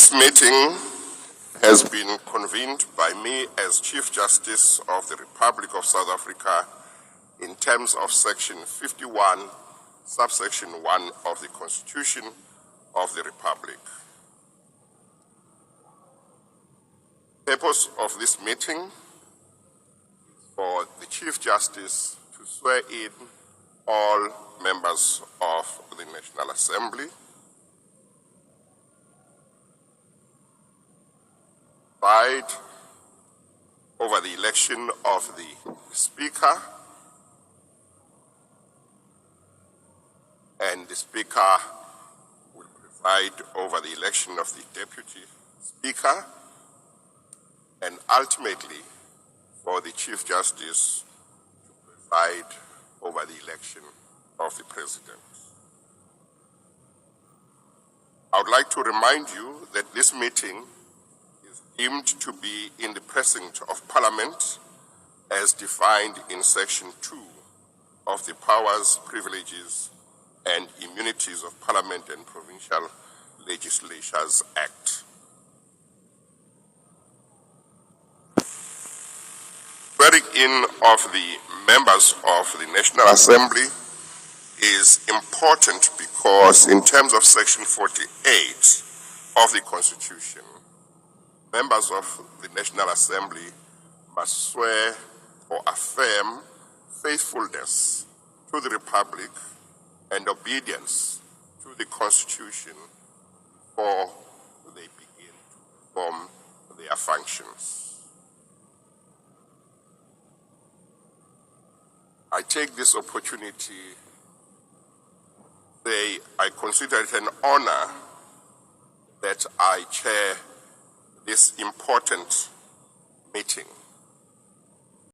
This meeting has been convened by me as Chief Justice of the Republic of South Africa in terms of Section 51, subsection 1 of the Constitution of the Republic. The purpose of this meeting is for the Chief Justice to swear in all members of the National Assembly, preside over the election of the Speaker, and the Speaker will preside over the election of the Deputy Speaker, and ultimately for the Chief Justice to preside over the election of the President. I would like to remind you that this meeting is deemed to be in the precinct of Parliament as defined in Section 2 of the Powers, Privileges and Immunities of Parliament and Provincial Legislatures Act. Swearing in of the members of the National Assembly is important because in terms of Section 48 of the Constitution, members of the National Assembly must swear or affirm faithfulness to the Republic and obedience to the Constitution before they begin to perform their functions. I take this opportunity to say I consider it an honor that I chair this important meeting.